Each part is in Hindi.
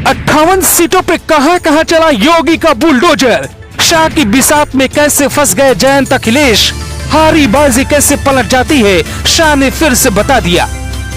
58 सीटों पे कहां चला योगी का बुलडोजर। शाह की बिसात में कैसे फंस गए जयंत अखिलेश। हारी बाजी कैसे पलट जाती है, शाह ने फिर से बता दिया।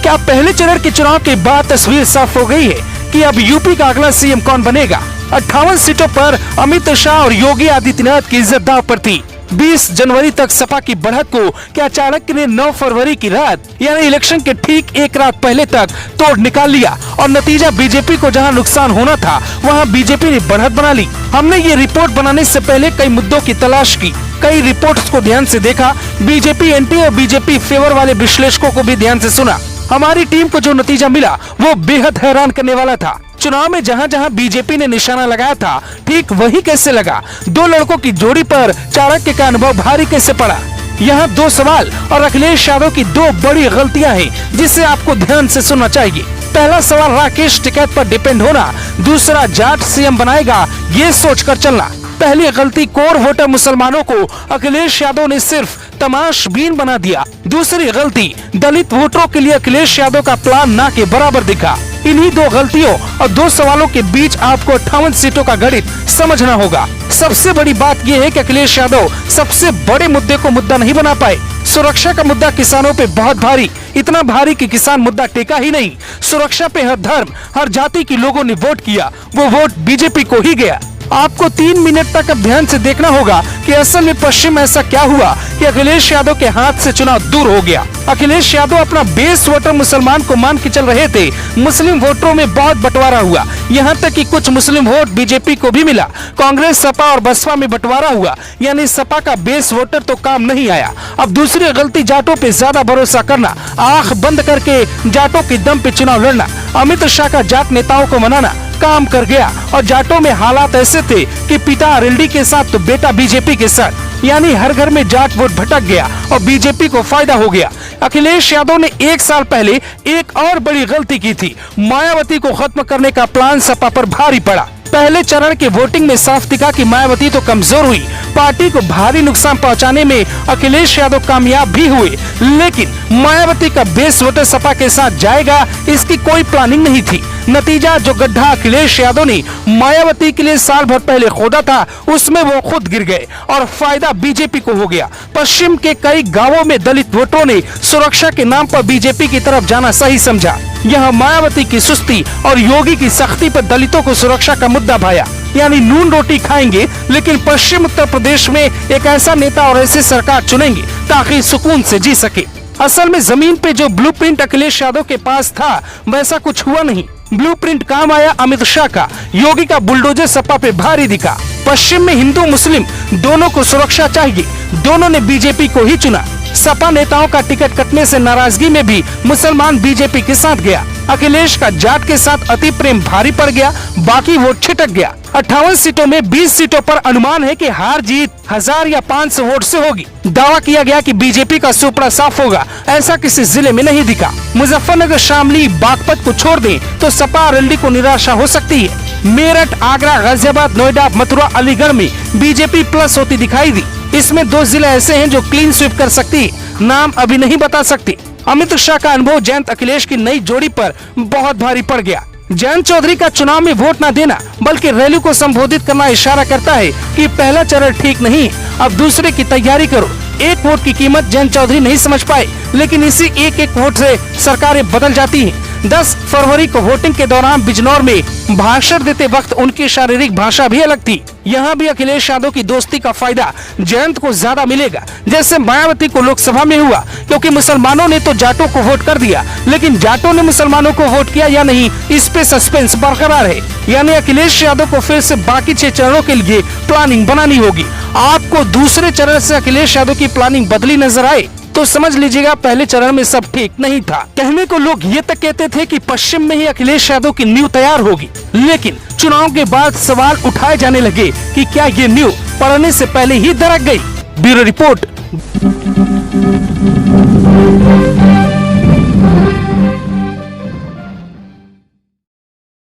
क्या पहले चरण के चुनाव के बाद तस्वीर साफ हो गई है कि अब यूपी का अगला सीएम कौन बनेगा। 58 सीटों पर अमित शाह और योगी आदित्यनाथ की इज्जत दांव पर थी। 20 जनवरी तक सपा की बढ़त को क्या चाणक्य ने 9 फरवरी की रात यानी इलेक्शन के ठीक एक रात पहले तक तोड़ निकाल लिया और नतीजा बीजेपी को जहां नुकसान होना था वहां बीजेपी ने बढ़त बना ली। हमने ये रिपोर्ट बनाने से पहले कई मुद्दों की तलाश की, कई रिपोर्ट्स को ध्यान से देखा, बीजेपी एंटी और बीजेपी फेवर वाले विश्लेषकों को भी ध्यान से सुना। हमारी टीम को जो नतीजा मिला वो बेहद हैरान करने वाला था। चुनाव में जहां जहां बीजेपी ने निशाना लगाया था ठीक वही कैसे लगा। 2 लड़कों की जोड़ी पर चाणक्य का अनुभव भारी कैसे पड़ा। यहाँ 2 सवाल और अखिलेश यादव की 2 बड़ी गलतियां हैं जिसे आपको ध्यान से सुनना चाहिए। पहला सवाल राकेश टिकैत पर डिपेंड होना, दूसरा जाट सीएम बनाएगा ये सोचकर चलना। पहली गलती, कोर वोटर मुसलमानों को अखिलेश यादव ने सिर्फ तमाशबीन बना दिया। दूसरी गलती, दलित वोटरों के लिए अखिलेश यादव का प्लान ना के बराबर दिखा। इन्हीं 2 गलतियों और 2 सवालों के बीच आपको 58 सीटों का गणित समझना होगा। सबसे बड़ी बात यह है कि अखिलेश यादव सबसे बड़े मुद्दे को मुद्दा नहीं बना पाए। सुरक्षा का मुद्दा किसानों पे बहुत भारी, इतना भारी कि किसान मुद्दा टेका ही नहीं। सुरक्षा पे हर धर्म, हर जाति के लोगों ने वोट किया, वो वोट बीजेपी को ही गया। आपको 3 मिनट तक अब ध्यान से देखना होगा कि असल में पश्चिम में ऐसा क्या हुआ कि अखिलेश यादव के हाथ से चुनाव दूर हो गया। अखिलेश यादव अपना बेस वोटर मुसलमान को मान के चल रहे थे। मुस्लिम वोटरों में बहुत बंटवारा हुआ, यहाँ तक कि कुछ मुस्लिम वोट बीजेपी को भी मिला। कांग्रेस, सपा और बसपा में बंटवारा हुआ, यानी सपा का बेस वोटर तो काम नहीं आया। अब दूसरी गलती, जाटों पे ज्यादा भरोसा करना, आंख बंद करके जाटों के दम पे चुनाव लड़ना। अमित शाह का जाट नेताओं को मनाना काम कर गया और जाटों में हालात ऐसे थे कि पिता आरएलडी के साथ तो बेटा बीजेपी के साथ, यानी हर घर में जाट वोट भटक गया और बीजेपी को फायदा हो गया। अखिलेश यादव ने 1 साल पहले एक और बड़ी गलती की थी, मायावती को खत्म करने का प्लान सपा पर भारी पड़ा। पहले चरण के वोटिंग में साफ दिखा कि मायावती तो कमजोर हुई, पार्टी को भारी नुकसान पहुंचाने में अखिलेश यादव कामयाब भी हुए, लेकिन मायावती का बेस वोटर सपा के साथ जाएगा इसकी कोई प्लानिंग नहीं थी। नतीजा, जो गड्ढा अखिलेश यादव ने मायावती के लिए साल भर पहले खोदा था उसमें वो खुद गिर गए और फायदा बीजेपी को हो गया। पश्चिम के कई गांवों में दलित वोटरों ने सुरक्षा के नाम पर बीजेपी की तरफ जाना सही समझा। यहाँ मायावती की सुस्ती और योगी की सख्ती पर दलितों को सुरक्षा का मुद्दा भाया, यानी नून रोटी खाएंगे लेकिन पश्चिम उत्तर प्रदेश में एक ऐसा नेता और ऐसी सरकार चुनेंगे ताकि सुकून से जी सके। असल में जमीन पे जो ब्लूप्रिंट अखिलेश यादव के पास था वैसा कुछ हुआ नहीं। ब्लूप्रिंट काम आया अमित शाह का, योगी का बुलडोजर सपा पे भारी दिखा। पश्चिम में हिंदू मुस्लिम दोनों को सुरक्षा चाहिए, दोनों ने बीजेपी को ही चुना। सपा नेताओं का टिकट कटने से नाराजगी में भी मुसलमान बीजेपी के साथ गया। अखिलेश का जाट के साथ अति प्रेम भारी पड़ गया, बाकी वोट छिटक गया। 58 सीटों में 20 सीटों पर अनुमान है कि हार जीत 1000 या 500 वोट से होगी। दावा किया गया कि बीजेपी का सुपड़ा साफ होगा, ऐसा किसी जिले में नहीं दिखा। मुजफ्फरनगर, शामली, बागपत को छोड़ दें तो सपा आरएलडी को निराशा हो सकती है। मेरठ, आगरा, गाजियाबाद, नोएडा, मथुरा, अलीगढ़ में बीजेपी प्लस होती दिखाई दी। इसमें 2 जिले ऐसे हैं जो क्लीन स्वीप कर सकती है, नाम अभी नहीं बता सकते। अमित शाह का अनुभव जयंत अखिलेश की नई जोड़ी पर बहुत भारी पड़ गया। जयंत चौधरी का चुनाव में वोट न देना बल्कि रैली को संबोधित करना इशारा करता है कि पहला चरण ठीक नहीं, अब दूसरे की तैयारी करो। 1 वोट की कीमत जयंत चौधरी नहीं समझ पाए, लेकिन इसी 1-1 वोट से सरकारें बदल जाती हैं। 10 फरवरी को वोटिंग के दौरान बिजनौर में भाषण देते वक्त उनकी शारीरिक भाषा भी अलग थी। यहाँ भी अखिलेश यादव की दोस्ती का फायदा जयंत को ज्यादा मिलेगा जैसे मायावती को लोकसभा में हुआ, क्योंकि मुसलमानों ने तो जाटों को वोट कर दिया, लेकिन जाटों ने मुसलमानों को वोट किया या नहीं इस पे सस्पेंस बरकरार है। यानी अखिलेश यादव को फिर से बाकी 6 चरणों के लिए प्लानिंग बनानी होगी। आपको दूसरे चरण से अखिलेश यादव की प्लानिंग बदली नजर आए तो समझ लीजिएगा पहले चरण में सब ठीक नहीं था। कहने को लोग ये तक कहते थे कि पश्चिम में ही अखिलेश यादव की नींव तैयार होगी, लेकिन चुनाव के बाद सवाल उठाए जाने लगे कि क्या ये नींव पड़ने से पहले ही दरक गई। Bureau report.